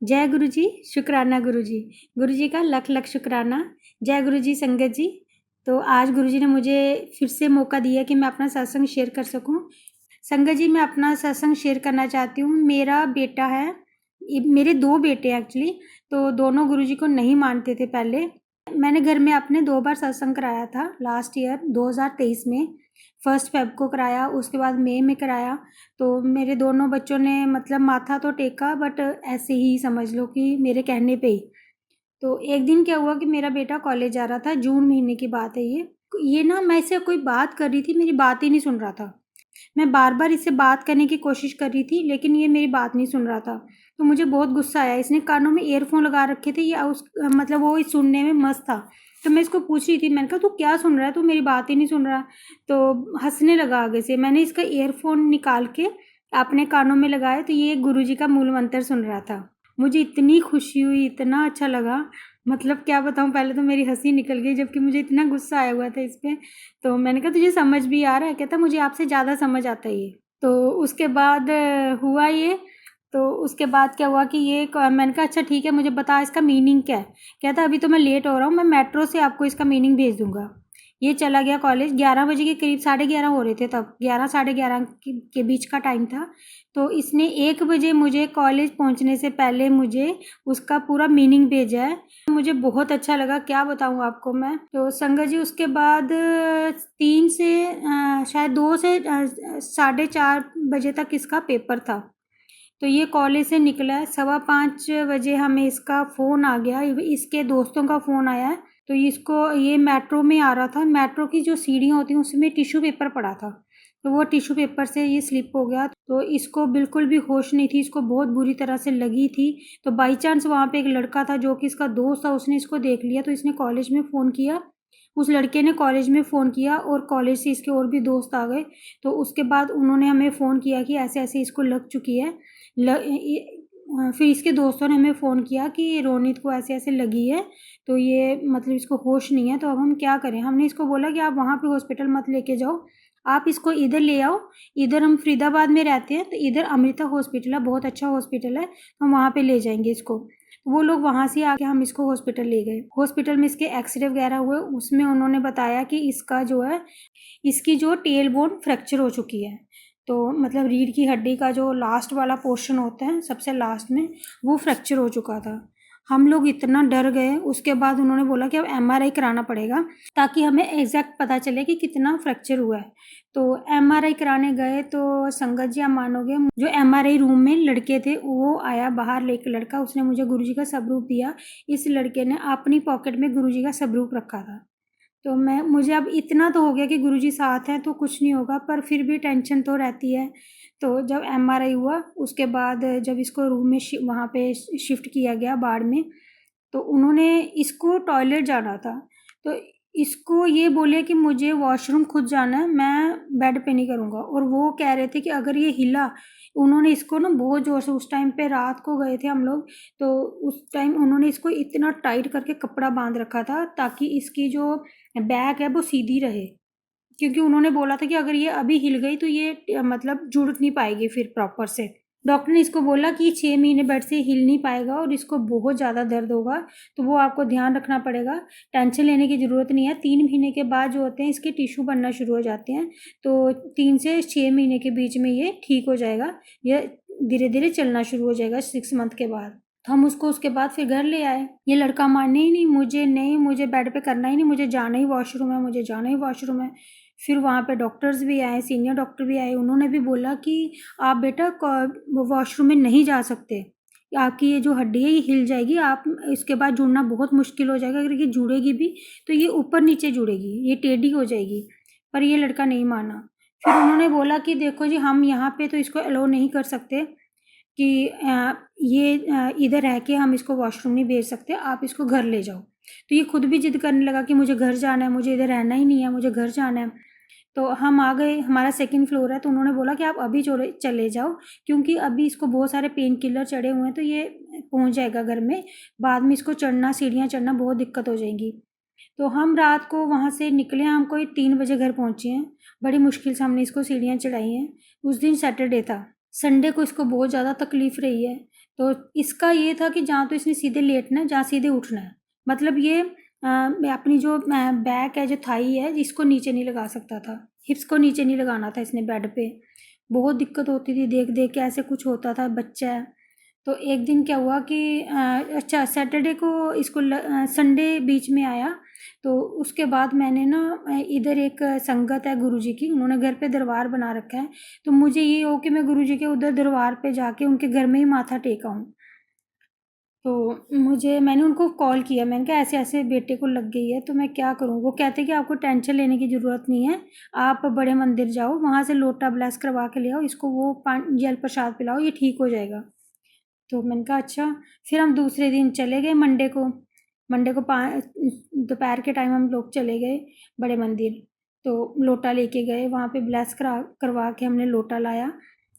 जय गुरु जी, शुक्राना गुरु जी। गुरु जी का लख लख शुक्राना। जय गुरु जी संगत जी। तो आज गुरु जी ने मुझे फिर से मौका दिया कि मैं अपना सत्संग शेयर कर सकूं। संगत जी, मैं अपना सत्संग शेयर करना चाहती हूँ। मेरा बेटा है, मेरे 2 बेटे हैं एक्चुअली। तो दोनों गुरु जी को नहीं मानते थे पहले। मैंने घर में अपने 2 बार सत्संग कराया था लास्ट ईयर 2023 में। 1 फ़ेब को कराया, उसके बाद मई में कराया। तो मेरे दोनों बच्चों ने मतलब माथा तो टेका, बट ऐसे ही समझ लो कि मेरे कहने पे ही। तो एक दिन क्या हुआ कि मेरा बेटा कॉलेज जा रहा था, जून महीने की बात है ये ना, मैं इससे कोई बात कर रही थी, मेरी बात ही नहीं सुन रहा था। मैं बार-बार इससे बात करने की कोशिश कर रही थी, लेकिन ये मेरी बात नहीं सुन रहा था। तो मुझे बहुत गुस्सा आया। इसने कानों में ईयरफ़ोन लगा रखे थे, या मतलब वो सुनने में मस्त था। तो मैं इसको पूछ रही थी, मैंने कहा, "तू क्या सुन रहा है? तू मेरी बात ही नहीं सुन रहा।" तो हँसने लगा आगे से। मैंने इसका ईयरफ़ोन निकाल के अपने कानों में लगाया, तो ये गुरुजी का मूल मंत्र सुन रहा था। मुझे इतनी खुशी हुई, इतना अच्छा लगा, मतलब क्या बताऊँ, पहले तो मेरी हँसी निकल गई, जबकि मुझे इतना गुस्सा आया हुआ था इस पे। तो मैंने कहा, तुझे समझ भी आ रहा है? कहता, मुझे आपसे ज़्यादा समझ आता है ये। तो उसके बाद हुआ ये। तो उसके बाद क्या हुआ कि मैंने कहा, अच्छा ठीक है, मुझे बता इसका मीनिंग क्या है? कहता, अभी तो मैं लेट हो रहा हूँ, मैं मेट्रो से आपको इसका मीनिंग भेज दूँगा। ये चला गया कॉलेज। 11 बजे के करीब, 11:30 हो रहे थे तब, 11 साढ़े 11 के बीच का टाइम था। तो इसने 1 बजे मुझे कॉलेज पहुँचने से पहले मुझे उसका पूरा मीनिंग भेजा है। मुझे बहुत अच्छा लगा, क्या बताऊँ आपको मैं। तो संगत जी, उसके बाद 3 से शायद 2 से साढ़े 4 बजे तक इसका पेपर था। तो ये कॉलेज से निकला है, 5:15 बजे हमें इसका फ़ोन आ गया, इसके दोस्तों का फ़ोन आया है। तो ये मेट्रो में आ रहा था। मेट्रो की जो सीढ़ियाँ होती हैं उसमें टिश्यू पेपर पड़ा था। तो वो टिश्यू पेपर से ये स्लिप हो गया। तो इसको बिल्कुल भी होश नहीं थी, इसको बहुत बुरी तरह से लगी थी। तो बाई चांस वहाँ पे एक लड़का था जो कि इसका दोस्त था, उसने इसको देख लिया। तो इसने कॉलेज में फ़ोन किया, उस लड़के ने कॉलेज में फ़ोन किया, और कॉलेज से इसके और भी दोस्त आ गए। तो उसके बाद उन्होंने हमें फ़ोन किया कि ऐसे-ऐसे इसको लग चुकी है। फिर इसके दोस्तों ने हमें फ़ोन किया कि रोनित को ऐसे-ऐसे लगी है, तो ये मतलब इसको होश नहीं है, तो अब हम क्या करें? हमने इसको बोला कि आप वहाँ पे हॉस्पिटल मत लेके जाओ, आप इसको इधर ले आओ। इधर हम फरीदाबाद में रहते हैं, तो इधर अमृता हॉस्पिटल है, बहुत अच्छा हॉस्पिटल है, हम वहाँ पे ले जाएँगे इसको। वो लोग वहाँ से आके हम इसको हॉस्पिटल ले गए। हॉस्पिटल में इसके एक्स-रे वगैरह हुए, उसमें उन्होंने बताया कि इसका जो है, इसकी जो टेल बोन फ्रैक्चर हो चुकी है। तो मतलब रीढ़ की हड्डी का जो लास्ट वाला पोर्शन होता है सबसे लास्ट में, वो फ्रैक्चर हो चुका था। हम लोग इतना डर गए। उसके बाद उन्होंने बोला कि अब एमआरआई कराना पड़ेगा, ताकि हमें एग्जैक्ट पता चले कि कितना फ्रैक्चर हुआ है। तो एमआरआई कराने गए, तो संगत जी आप मानोगे, जो एमआरआई रूम में लड़के थे, वो आया बाहर, एक लड़का, उसने मुझे गुरुजी का स्वरूप दिया। इस लड़के ने अपनी पॉकेट में गुरुजी का स्वरूप रखा था। तो मुझे अब इतना तो हो गया कि गुरुजी साथ हैं तो कुछ नहीं होगा, पर फिर भी टेंशन तो रहती है। तो जब एमआरआई हुआ, उसके बाद जब इसको रूम में वहाँ पे शिफ्ट किया गया वार्ड में, तो उन्होंने, इसको टॉयलेट जाना था, तो इसको ये बोले कि मुझे वॉशरूम खुद जाना है, मैं बेड पे नहीं करूँगा। और वो कह रहे थे कि अगर ये हिला, उन्होंने इसको ना बहुत ज़ोर से, उस टाइम पे रात को गए थे हम लोग, तो उस टाइम उन्होंने इसको इतना टाइट करके कपड़ा बांध रखा था, ताकि इसकी जो बैक है वो सीधी रहे। क्योंकि उन्होंने बोला था कि अगर ये अभी हिल गई तो ये मतलब जुड़ नहीं पाएगी फिर प्रॉपर से। डॉक्टर ने इसको बोला कि 6 महीने बेड से हिल नहीं पाएगा और इसको बहुत ज़्यादा दर्द होगा, तो वो आपको ध्यान रखना पड़ेगा। टेंशन लेने की ज़रूरत नहीं है। 3 महीने के बाद जो होते हैं, इसके टिश्यू बनना शुरू हो जाते हैं, तो 3 से 6 महीने के बीच में ये ठीक हो जाएगा। ये धीरे-धीरे चलना शुरू हो जाएगा 6 मंथ के बाद। तो हम उसको उसके बाद फिर घर ले आए। ये लड़का माने ही नहीं, मुझे बेड पे करना ही नहीं, मुझे जाना ही वॉशरूम है, मुझे जाना ही वॉशरूम है। फिर वहाँ पे डॉक्टर्स भी आए, सीनियर डॉक्टर भी आए, उन्होंने भी बोला कि आप बेटा वॉशरूम में नहीं जा सकते, आपकी ये जो हड्डी है ये हिल जाएगी, आप इसके बाद जुड़ना बहुत मुश्किल हो जाएगा। अगर ये जुड़ेगी भी तो ये ऊपर नीचे जुड़ेगी, ये टेढ़ी हो जाएगी। पर ये लड़का नहीं माना। फिर उन्होंने बोला कि देखो जी, हम यहाँ पे तो इसको अलाउ नहीं कर सकते कि इधर रह के हम इसको वॉशरूम नहीं भेज सकते, आप इसको घर ले जाओ। तो ये खुद भी ज़िद करने लगा कि मुझे घर जाना है, मुझे इधर रहना ही नहीं है, मुझे घर जाना है। तो हम आ गए, हमारा 2nd फ्लोर है, तो उन्होंने बोला कि आप अभी चले जाओ, क्योंकि अभी इसको बहुत सारे पेन किलर चढ़े हुए हैं, तो ये पहुँच जाएगा घर में। बाद में इसको चढ़ना, सीढ़ियाँ चढ़ना बहुत दिक्कत हो जाएगी। तो हम रात को वहाँ से निकले, हम कोई 3 बजे घर पहुँचे हैं। बड़ी मुश्किल से हमने इसको सीढ़ियाँ चढ़ाई हैं। उस दिन सैटरडे था। संडे को इसको बहुत ज़्यादा तकलीफ़ रही है। तो इसका ये था कि जहाँ तो इसने सीधे लेटना है, जहाँ सीधे उठना है। मतलब ये अपनी जो बैक है, जो थाई है, इसको नीचे नहीं लगा सकता था, हिप्स को नीचे नहीं लगाना था इसने बेड पे। बहुत दिक्कत होती थी, देख देख के ऐसे कुछ होता था, बच्चा है। तो एक दिन क्या हुआ कि अच्छा सैटरडे को इसको संडे बीच में आया। तो उसके बाद मैंने ना इधर एक संगत है गुरुजी की, उन्होंने घर पे दरबार बना रखा है। तो मुझे ये हो कि मैं गुरुजी के उधर दरबार पे जाके उनके घर में ही माथा टेका हूँ। तो मैंने उनको कॉल किया, मैंने कहा ऐसे ऐसे बेटे को लग गई है, तो मैं क्या करूँ। वो कहते कि आपको टेंशन लेने की ज़रूरत नहीं है, आप बड़े मंदिर जाओ, वहाँ से लोटा ब्लेस करवा के ले आओ, इसको वो जल प्रसाद पिलाओ, ये ठीक हो जाएगा। तो मैंने कहा अच्छा। फिर हम दूसरे दिन चले गए, मंडे को दोपहर के टाइम हम लोग चले गए बड़े मंदिर। तो लोटा लेके गए, वहाँ पे ब्लेस करवा के हमने लोटा लाया।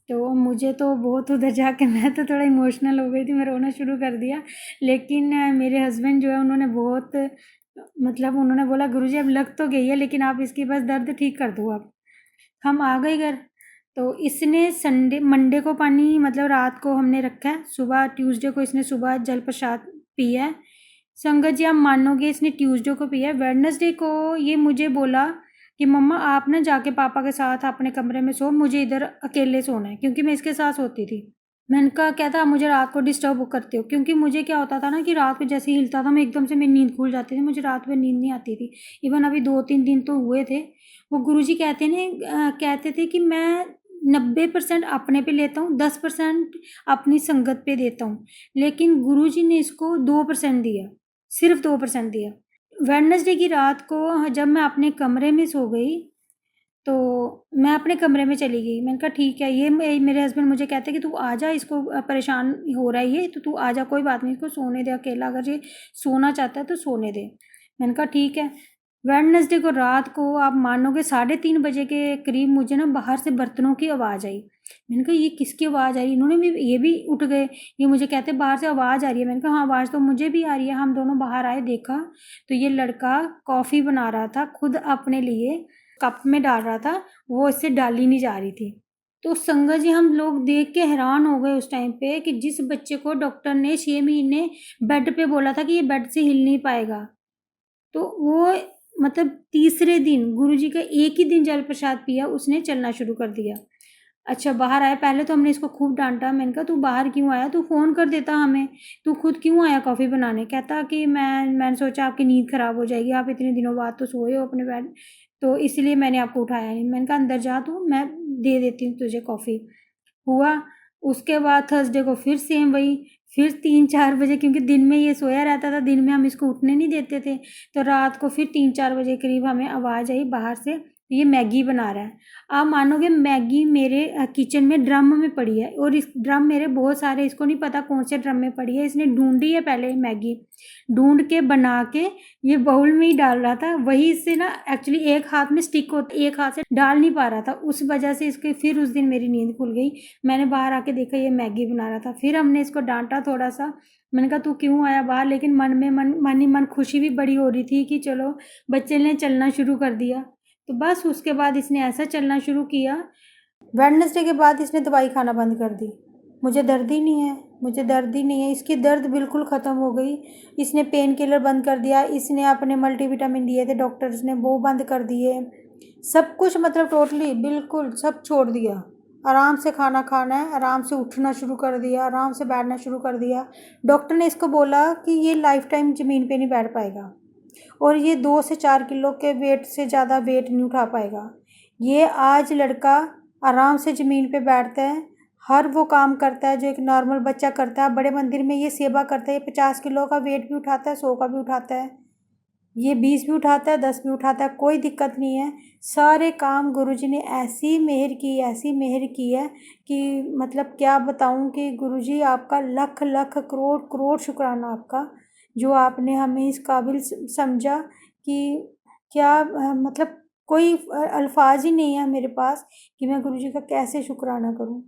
तो मुझे तो बहुत उधर जाके मैं तो थोड़ा इमोशनल हो गई थी, मैं रोना शुरू कर दिया। लेकिन मेरे हस्बैंड जो है उन्होंने बहुत, मतलब उन्होंने बोला गुरुजी अब लग तो गई है, लेकिन आप इसकी बस दर्द ठीक कर दो अब। हम आ गए घर। तो इसने मंडे को पानी, मतलब रात को हमने रखा है, सुबह ट्यूसडे को इसने सुबह जल प्रसाद पिया है। संगत जी आप मानोगे, इसने ट्यूसडे को पिया है। वेडनेसडे को ये मुझे बोला कि मम्मा आप ना जाके पापा के साथ अपने कमरे में सो, मुझे इधर अकेले सोना है, क्योंकि मैं इसके साथ सोती थी। मैंने कहा क्या था, मुझे रात को डिस्टर्ब करते हो, क्योंकि मुझे क्या होता था ना कि रात को जैसे ही हिलता था मैं एकदम से मेरी नींद खुल जाती थी, मुझे रात में नींद नहीं आती थी। इवन अभी 2-3 दिन तो हुए थे। वो गुरुजी कहते थे कि मैं 90% अपने पे लेता हूँ, 10% अपनी संगत पे देता हूँ, लेकिन गुरुजी ने इसको 2% दिया, सिर्फ 2% दिया। वेडनेसडे की रात को जब मैं अपने कमरे में सो गई, तो मैं अपने कमरे में चली गई। मैंने कहा ठीक है, ये मेरे हस्बैंड मुझे कहते हैं कि तू आ जा, इसको परेशान हो रहा है ये, तो तू आ जा, कोई बात नहीं, इसको सोने दे अकेला, अगर ये सोना चाहता है तो सोने दे। मैंने कहा ठीक है। वेडनेसडे को रात को आप मानोगे 3:30 बजे के करीब मुझे ना बाहर से बर्तनों की आवाज़ आई। मैंने कहा ये किसकी आवाज़ आ रही है, इन्होंने भी, ये भी उठ गए। ये मुझे कहते बाहर से आवाज़ आ रही है। मैंने कहा हाँ आवाज़ तो मुझे भी आ रही है। हम दोनों बाहर आए, देखा तो ये लड़का कॉफ़ी बना रहा था खुद अपने लिए, कप में डाल रहा था, वो इससे डाली नहीं जा रही थी। तो संगत जी हम लोग देख के हैरान हो गए उस टाइम पे कि जिस बच्चे को डॉक्टर ने 6 महीने बेड पे बोला था कि ये बेड से हिल नहीं पाएगा, तो वो मतलब तीसरे दिन गुरुजी का एक ही दिन जल प्रसाद पिया, उसने चलना शुरू कर दिया। अच्छा बाहर आया, पहले तो हमने इसको खूब डांटा। मैंने कहा तू बाहर क्यों आया, तू फ़ोन कर देता हमें, तू खुद क्यों आया कॉफ़ी बनाने। कहता कि मैंने सोचा आपकी नींद ख़राब हो जाएगी, आप इतने दिनों बाद तो सोए हो अपने बेड, तो इसलिए मैंने आपको उठाया नहीं। मैंने कहा अंदर जा तू, मैं दे देती हूँ तुझे कॉफ़ी। हुआ। उसके बाद थर्सडे को फिर सेम वही, फिर 3-4 बजे, क्योंकि दिन में ये सोया रहता था, दिन में हम इसको उठने नहीं देते थे, तो रात को फिर 3-4 बजे करीब हमें आवाज़ आई बाहर से, ये मैगी बना रहा है। आप मानोगे मैगी मेरे किचन में ड्रम में पड़ी है, और इस ड्रम मेरे बहुत सारे, इसको नहीं पता कौन से ड्रम में पड़ी है, इसने ढूंढी है पहले मैगी, ढूंढ के बना के ये बाउल में ही डाल रहा था। वही इससे ना एक्चुअली एक हाथ में स्टिक होता, एक हाथ से डाल नहीं पा रहा था, उस वजह से इसके फिर उस दिन मेरी नींद खुल गई। मैंने बाहर आके देखा ये मैगी बना रहा था, फिर हमने इसको डांटा थोड़ा सा। मैंने कहा तू क्यों आया बाहर, लेकिन मन ही मन खुशी भी बड़ी हो रही थी कि चलो बच्चे ने चलना शुरू कर दिया। तो बस उसके बाद इसने ऐसा चलना शुरू किया। वेडनेसडे के बाद इसने दवाई खाना बंद कर दी। मुझे दर्द ही नहीं है, मुझे दर्द ही नहीं है, इसकी दर्द बिल्कुल ख़त्म हो गई। इसने पेन किलर बंद कर दिया, इसने अपने मल्टीविटामिन दिए थे डॉक्टर्स ने, वो बंद कर दिए, सब कुछ, मतलब टोटली बिल्कुल सब छोड़ दिया। आराम से खाना खाना है, आराम से उठना शुरू कर दिया, आराम से बैठना शुरू कर दिया। डॉक्टर ने इसको बोला कि ये लाइफ टाइम ज़मीन पे नहीं बैठ पाएगा, और ये 2 से 4 किलो के वेट से ज़्यादा वेट नहीं उठा पाएगा। ये आज लड़का आराम से ज़मीन पे बैठता है, हर वो काम करता है जो एक नॉर्मल बच्चा करता है। बड़े मंदिर में ये सेवा करता है, ये 50 किलो का वेट भी उठाता है, 100 का भी उठाता है, ये 20 भी उठाता है, 10 भी उठाता है, कोई दिक्कत नहीं है। सारे काम गुरुजी ने ऐसी मेहर की, ऐसी मेहर की है कि मतलब क्या बताऊं कि गुरुजी आपका लख लख करोड़ करोड़ शुक्राना आपका, जो आपने हमें इस काबिल समझा कि क्या मतलब कोई अल्फाज ही नहीं है मेरे पास कि मैं गुरुजी का कैसे शुक्राना करूं।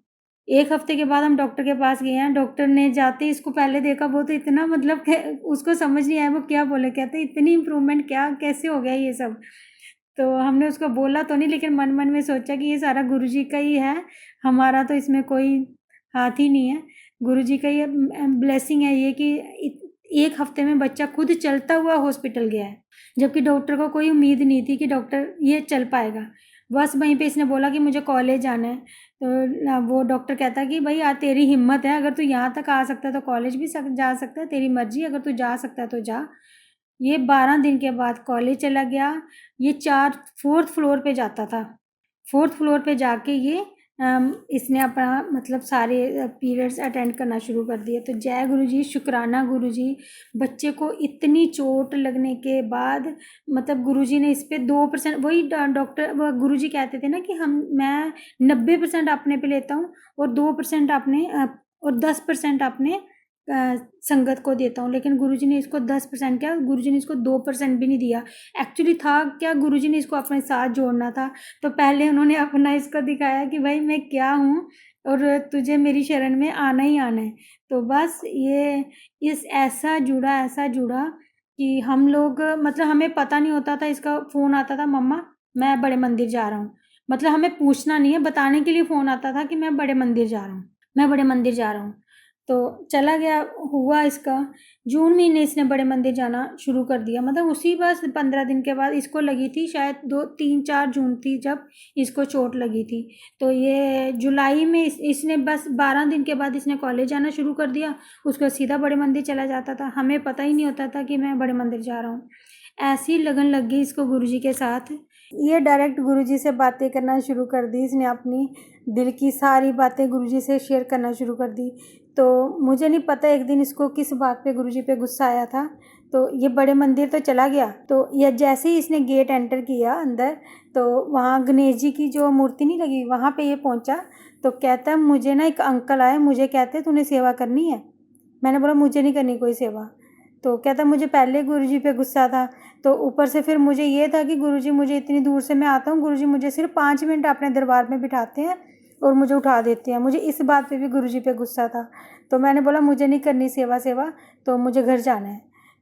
1 हफ्ते के बाद हम डॉक्टर के पास गए हैं। डॉक्टर ने जाते ही इसको पहले देखा, वो तो इतना मतलब उसको समझ नहीं आया वो क्या बोले, कहते इतनी इम्प्रूवमेंट, क्या कैसे हो गया ये सब। तो हमने उसको बोला तो नहीं, लेकिन मन मन में सोचा कि ये सारा गुरुजी का ही है, हमारा तो इसमें कोई हाथ ही नहीं है। गुरुजी का ये ब्लेसिंग है ये कि एक हफ्ते में बच्चा खुद चलता हुआ हॉस्पिटल गया है, जबकि डॉक्टर को कोई उम्मीद नहीं थी कि डॉक्टर ये चल पाएगा। बस वहीं पे इसने बोला कि मुझे कॉलेज जाना है, तो वो डॉक्टर कहता है कि भाई यार तेरी हिम्मत है, अगर तू यहाँ तक आ सकता है तो कॉलेज भी जा सकता है, तेरी मर्जी, अगर तू जा सकता है तो जा। ये 12 दिन के बाद कॉलेज चला गया। ये 4th फ्लोर पे जाता था। 4th फ्लोर पे जाके ये इसने अपना मतलब सारे पीरियड्स अटेंड करना शुरू कर दिए। तो जय गुरुजी, शुक्राना गुरुजी। बच्चे को इतनी चोट लगने के बाद मतलब गुरुजी ने इस पे 2%, वही डॉक्टर वो गुरुजी कहते थे ना कि मैं 90% अपने पे लेता हूँ और 2% अपने और 10% अपने संगत को देता हूँ, लेकिन गुरुजी ने इसको 10% क्या, गुरुजी ने इसको 2% भी नहीं दिया। एक्चुअली था क्या, गुरुजी ने इसको अपने साथ जोड़ना था। तो पहले उन्होंने अपना इसको दिखाया कि भाई मैं क्या हूँ और तुझे मेरी शरण में आना ही आना है। तो बस ये इस ऐसा जुड़ा कि हम लोग मतलब हमें पता नहीं होता था। इसका फ़ोन आता था, मम्मा मैं बड़े मंदिर जा रहा हूँ। मतलब हमें पूछना नहीं है, बताने के लिए फ़ोन आता था कि मैं बड़े मंदिर जा रहा हूँ, मैं बड़े मंदिर जा रहा हूँ। तो चला गया, हुआ इसका जून महीने इसने बड़े मंदिर जाना शुरू कर दिया। मतलब उसी बस 15 दिन के बाद इसको लगी थी, शायद 2-3-4 जून थी जब इसको चोट लगी थी। तो ये जुलाई में इसने बस 12 दिन के बाद इसने कॉलेज जाना शुरू कर दिया। उसको सीधा बड़े मंदिर चला जाता था, हमें पता ही नहीं होता था कि मैं बड़े मंदिर जा रहा हूँ। ऐसी लगन लग गई इसको गुरुजी के साथ। ये डायरेक्ट गुरुजी से बातें करना शुरू कर दी इसने, अपनी दिल की सारी बातें गुरुजी से शेयर करना शुरू कर दी। तो मुझे नहीं पता एक दिन इसको किस बात पे गुरुजी पे गुस्सा आया था। तो ये बड़े मंदिर तो चला गया। तो ये जैसे ही इसने गेट एंटर किया अंदर, तो वहाँ गणेश जी की जो मूर्ति नहीं लगी वहाँ पे ये पहुँचा। तो कहता है मुझे ना एक अंकल आए, मुझे कहते तूने सेवा करनी है। मैंने बोला मुझे नहीं करनी कोई सेवा। तो कहता मुझे पहले गुरुजी पे गुस्सा था, तो ऊपर से फिर मुझे ये था कि गुरुजी मुझे इतनी दूर से मैं आता हूँ, गुरुजी मुझे सिर्फ 5 मिनट अपने दरबार में बिठाते हैं और मुझे उठा देते हैं। मुझे इस बात पे भी गुरुजी पे गुस्सा था। तो मैंने बोला मुझे नहीं करनी सेवा, तो मुझे घर जाना है।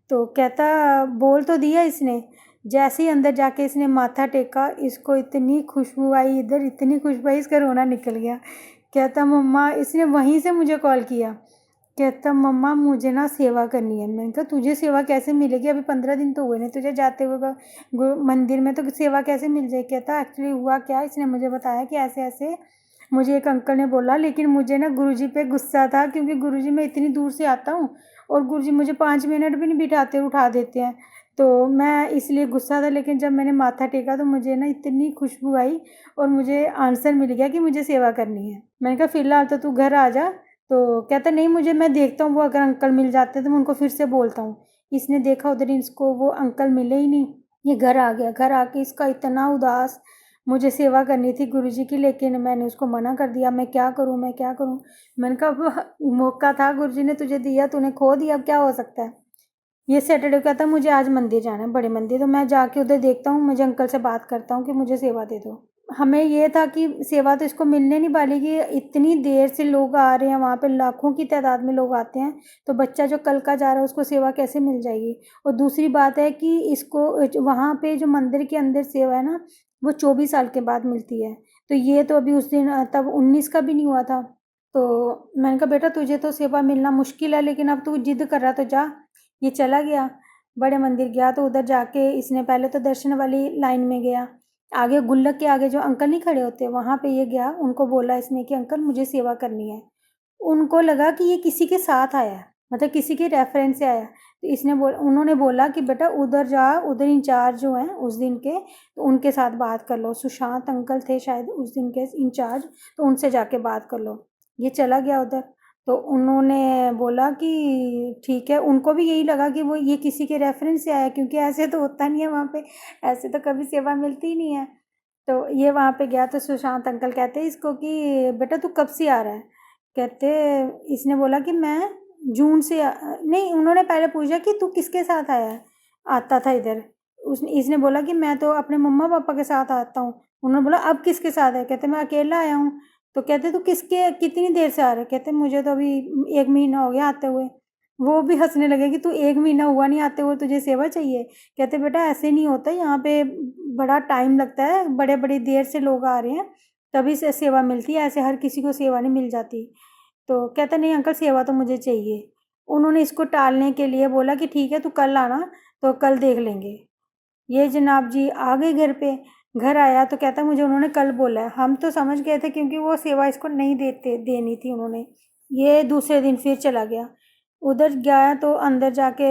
तो कहता बोल तो दिया इसने। जैसे ही अंदर जाके इसने माथा टेका, इसको इतनी खुशबू आई, इधर इतनी खुशबू आई, इसका रोना निकल गया। कहता मम्मा, इसने वहीं से मुझे कॉल किया। कहता मम्मा मुझे ना सेवा करनी है। मैंने कहा तुझे सेवा कैसे मिलेगी, अभी 15 दिन तो हुए नहीं तुझे जाते हुए मंदिर में, तो सेवा कैसे मिल जाएगी। कहता एक्चुअली हुआ क्या, इसने मुझे बताया कि ऐसे ऐसे मुझे एक अंकल ने बोला, लेकिन मुझे ना गुरुजी पे गुस्सा था, क्योंकि गुरुजी मैं इतनी दूर से आता हूँ और गुरुजी मुझे 5 मिनट भी नहीं बिठाते, उठा देते हैं। तो मैं इसलिए गुस्सा था, लेकिन जब मैंने माथा टेका तो मुझे ना इतनी खुशबू आई और मुझे आंसर मिल गया कि मुझे सेवा करनी है। मैंने कहा फ़िलहाल तो तू घर आ जा। तो कहता नहीं मुझे, मैं देखता हूँ वो अगर अंकल मिल जाते तो मैं उनको फिर से बोलता हूँ। इसने देखा उधर इसको वो अंकल मिले ही नहीं। ये घर आ गया। घर आके इसका इतना उदास, मुझे सेवा करनी थी गुरुजी की, लेकिन मैंने उसको मना कर दिया। मैं क्या करूँ, मैं क्या करूँ। मैंने कहा अब मौका था गुरुजी ने तुझे दिया, तूने खो दिया, अब क्या हो सकता है। ये सैटरडे को कहता मुझे आज मंदिर जाना है, बड़े मंदिर। तो मैं जाके उधर देखता हूँ, मुझे अंकल से बात करता हूँ कि मुझे सेवा दे दो। हमें ये था कि सेवा तो इसको मिलने नहीं वाली, कि इतनी देर से लोग आ रहे हैं, वहाँ पे लाखों की तादाद में लोग आते हैं, तो बच्चा जो कल का जा रहा है उसको सेवा कैसे मिल जाएगी। और दूसरी बात है कि इसको वहाँ पे जो मंदिर के अंदर सेवा है ना, वो 24 साल के बाद मिलती है। तो ये तो अभी उस दिन तब 19 का भी नहीं हुआ था। तो मैंने कहा बेटा तुझे तो सेवा मिलना मुश्किल है, लेकिन अब तू जिद कर रहा तो जा। ये चला गया, बड़े मंदिर गया। तो उधर जाके इसने पहले तो दर्शन वाली लाइन में गया, आगे गुल्लक के आगे जो अंकल नहीं खड़े होते वहाँ पे ये गया। उनको बोला इसने कि अंकल मुझे सेवा करनी है। उनको लगा कि ये किसी के साथ आया है, मतलब किसी के रेफरेंस से आया। तो उन्होंने बोला कि बेटा उधर जा, उधर इंचार्ज जो हैं उस दिन के, तो उनके साथ बात कर लो। सुशांत अंकल थे शायद उस दिन के इंचार्ज, तो उनसे जाके बात कर लो। ये चला गया उधर। तो उन्होंने बोला कि ठीक है। उनको भी यही लगा कि वो ये किसी के रेफरेंस से आया, क्योंकि ऐसे तो होता नहीं है वहाँ पे, ऐसे तो कभी सेवा मिलती ही नहीं है। तो ये वहाँ पे गया तो सुशांत अंकल कहते हैं इसको कि बेटा तू कब से आ रहा है। कहते इसने बोला कि मैं जून से नहीं। उन्होंने पहले पूछा कि तू किसके साथ आया है, आता था इधर। इसने बोला कि मैं तो अपने मम्मा पापा के साथ आता हूँ। उन्होंने बोला अब किसके साथ है। कहते मैं अकेला आया हूँ। तो कहते तू कितनी देर से आ रहा है। कहते मुझे तो अभी 1 महीना हो गया आते हुए। वो भी हंसने लगे कि तू 1 महीना हुआ नहीं आते हुए, तुझे सेवा चाहिए। कहते बेटा ऐसे नहीं होता, यहाँ पे बड़ा टाइम लगता है, बड़े बड़ी देर से लोग आ रहे हैं तभी से सेवा मिलती है, ऐसे हर किसी को सेवा नहीं मिल जाती। तो कहता नहीं अंकल सेवा तो मुझे चाहिए। उन्होंने इसको टालने के लिए बोला कि ठीक है तू कल आना, तो कल देख लेंगे। ये जनाब जी आ गए घर पे। घर आया तो कहता मुझे उन्होंने कल बोला है। हम तो समझ गए थे क्योंकि वो सेवा इसको नहीं देनी थी उन्होंने। ये दूसरे दिन फिर चला गया। उधर गया तो अंदर जाके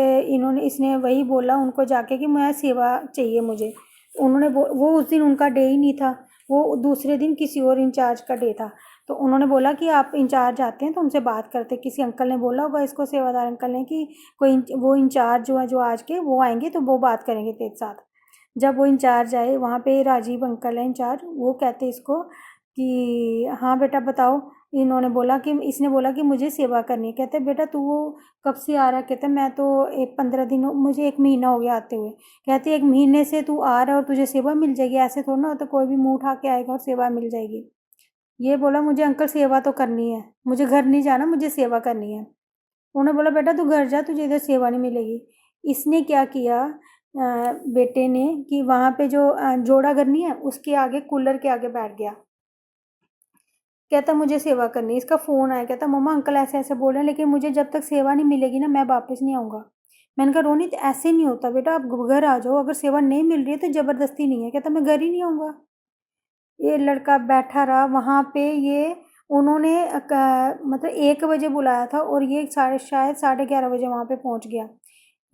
इसने वही बोला उनको जाके कि मैं सेवा चाहिए मुझे। उन्होंने वो उस दिन उनका डे ही नहीं था, वो दूसरे दिन किसी और इंचार्ज का डे था। तो उन्होंने बोला कि आप इंचार्ज आते हैं तो उनसे बात करते, किसी अंकल ने बोला होगा इसको, सेवादार अंकल ने, कि वो इंचार्ज जो है जो आज के वो आएंगे तो वो बात करेंगे तेरे साथ। जब वो इंचार्ज आए वहाँ पे राजीव अंकल है इंचार्ज, वो कहते इसको कि हाँ बेटा बताओ। इसने बोला कि मुझे सेवा करनी है। कहते बेटा तू कब से आ रहा है? कहते मैं तो 15 दिन, मुझे 1 महीना हो गया आते हुए। कहते 1 महीने से तू आ रहा है और तुझे सेवा मिल जाएगी? ऐसे थोड़ा ना होता, कोई भी मुँह उठा के आएगा और सेवा मिल जाएगी। ये बोला मुझे अंकल सेवा तो करनी है, मुझे घर नहीं जाना, मुझे सेवा करनी है। उन्होंने बोला बेटा तू घर जा, तुझे इधर सेवा नहीं मिलेगी। इसने क्या किया बेटे ने कि वहाँ पे जो जोड़ा घर नहीं है उसके आगे कूलर के आगे बैठ गया। कहता मुझे सेवा करनी है। इसका फ़ोन आया, कहता मम्मा अंकल ऐसे ऐसे बोल रहे हैं लेकिन मुझे जब तक सेवा नहीं मिलेगी ना मैं वापस नहीं आऊँगा। मैंने कहा रोनित ऐसे नहीं होता बेटा, आप घर आ जाओ, अगर सेवा नहीं मिल रही है तो ज़बरदस्ती नहीं है। कहता मैं घर ही नहीं आऊँगा। ये लड़का बैठा रहा वहाँ पे। ये उन्होंने मतलब 1 बजे बुलाया था और ये शायद 11:30 बजे वहाँ पे पहुँच गया।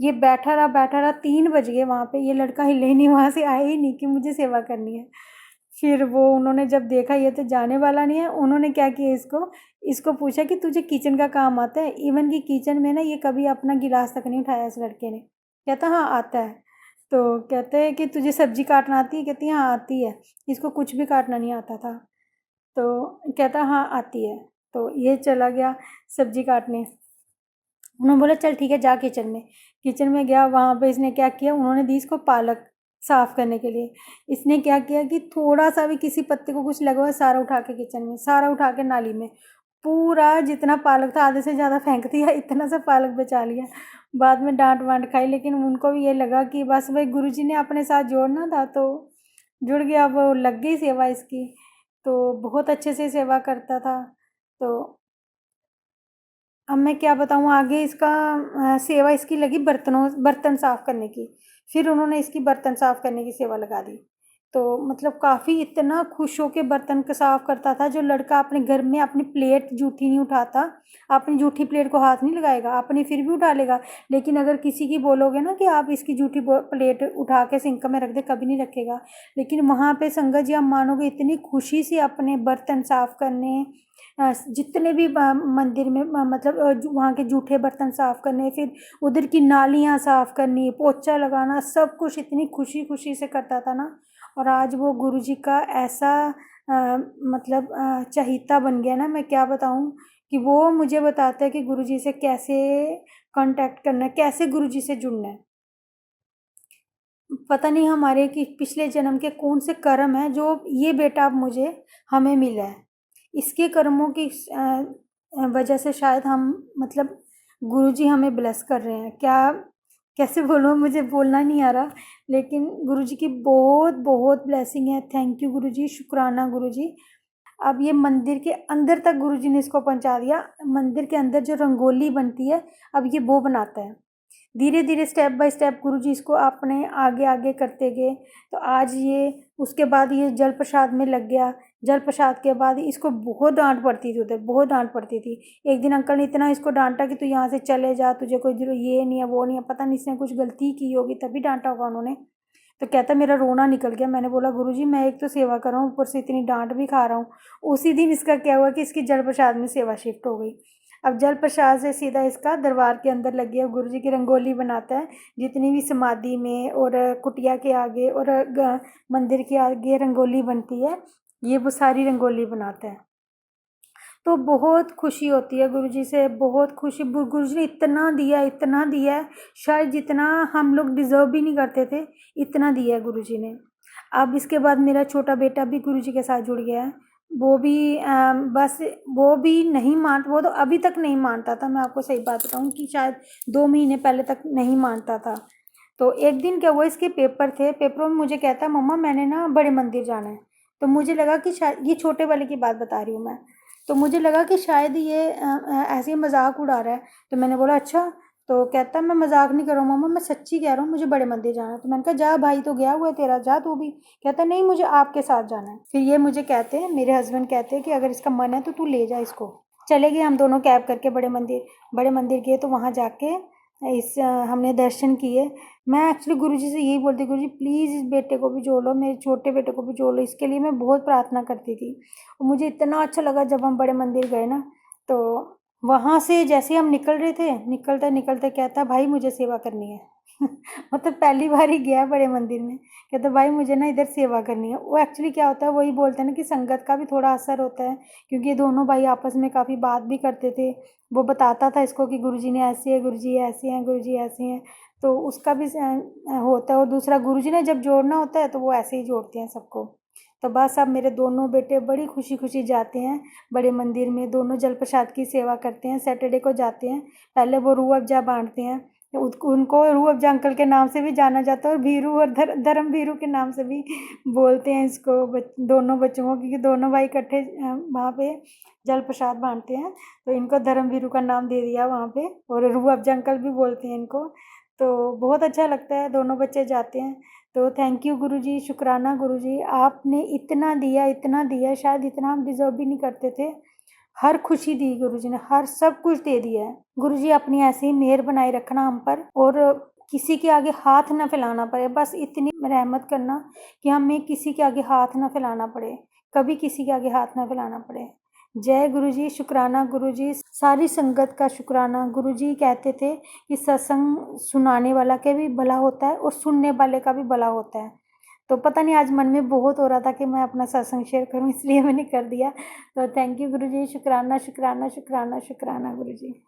ये बैठा रहा 3 बज गए वहाँ पे, ये लड़का हिले ही नहीं, वहाँ से आया ही नहीं कि मुझे सेवा करनी है। फिर वो उन्होंने जब देखा ये तो जाने वाला नहीं है, उन्होंने क्या किया इसको इसको पूछा कि तुझे किचन का काम आता है? इवन कि किचन में ना ये कभी अपना गिलास तक नहीं उठाया इस लड़के ने। कहता हाँ आता है। तो कहते हैं कि तुझे सब्जी काटना आती है? कहती है हाँ आती है। इसको कुछ भी काटना नहीं आता था। तो कहता हाँ आती है। तो ये चला गया सब्जी काटने। उन्होंने बोला चल ठीक है जा किचन में। किचन में गया, वहाँ पे इसने क्या किया, उन्होंने दी इसको पालक साफ़ करने के लिए। इसने क्या किया कि थोड़ा सा भी किसी पत्ते को कुछ लगा हुआ सारा उठा के किचन में, सारा उठा के नाली में, पूरा जितना पालक था आधे से ज़्यादा फेंक दिया, इतना सा पालक बचा लिया। बाद में डांट वांट खाई, लेकिन उनको भी ये लगा कि बस भाई गुरुजी ने अपने साथ जोड़ना था तो जुड़ गया, वो लग गई सेवा इसकी। तो बहुत अच्छे से सेवा करता था। तो अब मैं क्या बताऊँ आगे, इसका सेवा इसकी लगी बर्तन साफ़ करने की। फिर उन्होंने इसकी बर्तन साफ़ करने की सेवा लगा दी। तो मतलब काफ़ी इतना खुश होके बर्तन को साफ़ करता था। जो लड़का अपने घर में अपनी प्लेट जूठी नहीं उठाता, अपनी जूठी प्लेट को हाथ नहीं लगाएगा, अपनी फिर भी उठा लेगा, लेकिन अगर किसी की बोलोगे ना कि आप इसकी जूठी प्लेट उठा के सिंक में रख दे, कभी नहीं रखेगा। लेकिन वहाँ पे संगत जी आप मानोगे इतनी खुशी से अपने बर्तन साफ़ करने, जितने भी मंदिर में मतलब वहाँ के जूठे बर्तन साफ़ करने, फिर उधर की नालियाँ साफ़ करनी, पोछा लगाना, सब कुछ इतनी खुशी खुशी से करता था ना। और आज वो गुरुजी का ऐसा मतलब चहीता बन गया ना, मैं क्या बताऊँ, कि वो मुझे बताता है कि गुरुजी से कैसे कांटेक्ट करना है, कैसे गुरुजी से जुड़ना है। पता नहीं हमारे कि पिछले जन्म के कौन से कर्म हैं जो ये बेटा अब मुझे हमें मिला है। इसके कर्मों की वजह से शायद हम मतलब गुरुजी हमें ब्लेस कर रहे हैं। क्या कैसे बोलूँ, मुझे बोलना नहीं आ रहा, लेकिन गुरुजी की बहुत बहुत ब्लेसिंग है। थैंक यू गुरुजी, शुक्राना गुरुजी। अब ये मंदिर के अंदर तक गुरुजी ने इसको पहुंचा दिया। मंदिर के अंदर जो रंगोली बनती है अब ये वो बनाता है। धीरे धीरे स्टेप बाय स्टेप गुरुजी इसको अपने आगे आगे करते गए। तो आज ये, उसके बाद ये जल प्रसाद में लग गया। जल प्रसाद के बाद इसको बहुत डांट पड़ती थी, उधर बहुत डांट पड़ती थी। एक दिन अंकल ने इतना इसको डांटा कि तू यहाँ से चले जा, तुझे कोई ये नहीं है वो नहीं है, पता नहीं इसने कुछ गलती की होगी तभी डांटा होगा उन्होंने। तो कहता मेरा रोना निकल गया। मैंने बोला गुरुजी मैं एक तो सेवा कर रहा हूँ, ऊपर से इतनी डांट भी खा रहा हूँ। उसी दिन इसका क्या हुआ कि इसकी जल प्रसाद में सेवा शिफ्ट हो गई। अब जल प्रसाद से सीधा इसका दरबार के अंदर लग गया। गुरुजी की रंगोली बनाता है, जितनी भी समाधि में और कुटिया के आगे और मंदिर के आगे रंगोली बनती है, ये वो सारी रंगोली बनाता है। तो बहुत खुशी होती है गुरुजी से, बहुत खुशी। गुरुजी ने इतना दिया है, शायद जितना हम लोग डिज़र्व भी नहीं करते थे, इतना दिया है गुरुजी ने। अब इसके बाद मेरा छोटा बेटा भी गुरुजी के साथ जुड़ गया है। वो भी बस वो भी नहीं वो तो अभी तक नहीं मानता था। मैं आपको सही बात बताऊँ कि शायद 2 महीने पहले तक नहीं मानता था। तो एक दिन क्या हुआ, इसके पेपर थे, पेपरों में मुझे कहता है मम्मा मैंने ना बड़े मंदिर जाना है। तो मुझे लगा कि शायद ये छोटे वाले की बात बता रही हूँ मैं। तो मुझे लगा कि शायद ये ऐसे ही मजाक उड़ा रहा है। तो मैंने बोला अच्छा, तो कहता मैं मजाक नहीं कर रहा हूँ मम्मा, मैं सच्ची कह रहा हूँ, मुझे बड़े मंदिर जाना है। तो मैंने कहा जा भाई, तो गया हुआ है तेरा, जा तू भी। कहता नहीं मुझे आपके साथ जाना है। फिर ये मुझे कहते हैं, मेरे हस्बैंड कहते हैं कि अगर इसका मन है तो तू ले जा इसको। चले गए हम दोनों कैब करके बड़े मंदिर गए। तो वहाँ जाके हमने दर्शन किए। मैं एक्चुअली गुरुजी से यही बोलती, गुरुजी प्लीज़ इस बेटे को भी जोड़ लो, मेरे छोटे बेटे को भी जोड़ लो, इसके लिए मैं बहुत प्रार्थना करती थी। और मुझे इतना अच्छा लगा जब हम बड़े मंदिर गए ना, तो वहाँ से जैसे हम निकल रहे थे, निकलते निकलते कहता भाई मुझे सेवा करनी है। मतलब पहली बार ही गया बड़े मंदिर में, कहता भाई मुझे ना इधर सेवा करनी है। वो एक्चुअली क्या होता है, वही बोलते हैं ना कि संगत का भी थोड़ा असर होता है, क्योंकि ये दोनों भाई आपस में काफ़ी बात भी करते थे। वो बताता था इसको कि गुरुजी ने ऐसे है, गुरुजी ऐसे हैं, गुरुजी ऐसे हैं, तो उसका भी होता है। और दूसरा गुरुजी ने जब जोड़ना होता है तो वो ऐसे ही जोड़ते हैं सबको। तो बस अब मेरे दोनों बेटे बड़ी खुशी खुशी जाते हैं बड़े मंदिर में, दोनों जल प्रसाद की सेवा करते हैं। सैटरडे को जाते हैं, पहले वो रूह अफ़ज़ा बांटते हैं। उनको रूह अफ़ज़ा अंकल के नाम से भी जाना जाता है, और भीरू और धर्म भीरू के नाम से भी बोलते हैं इसको दोनों बच्चों को, क्योंकि दोनों भाई इकट्ठे वहाँ पे जल प्रसाद बांटते हैं। तो इनको धर्म भीरू का नाम दे दिया वहाँ पे, और रूह अफ़ज़ा अंकल भी बोलते हैं इनको। तो बहुत अच्छा लगता है, दोनों बच्चे जाते हैं। तो थैंक यू गुरुजी, शुक्राना गुरुजी, आपने इतना दिया, शायद इतना हम डिज़र्व भी नहीं करते थे। हर खुशी दी गुरुजी ने, हर सब कुछ दे दिया है। गुरुजी अपनी ऐसी ही मेहर बनाए रखना हम पर, और किसी के आगे हाथ ना फैलाना पड़े, बस इतनी रहमत करना कि हमें किसी के आगे हाथ ना फैलाना पड़े, कभी किसी के आगे हाथ ना फैलाना पड़े। जय गुरुजी, शुक्राना गुरुजी, सारी संगत का शुक्राना। गुरुजी कहते थे कि सत्संग सुनाने वाला का भी भला होता है और सुनने वाले का भी भला होता है। तो पता नहीं आज मन में बहुत हो रहा था कि मैं अपना सत्संग शेयर करूं, इसलिए मैंने कर दिया। तो थैंक यू गुरुजी, शुक्राना शुक्राना शुक्राना शुक्राना गुरुजी।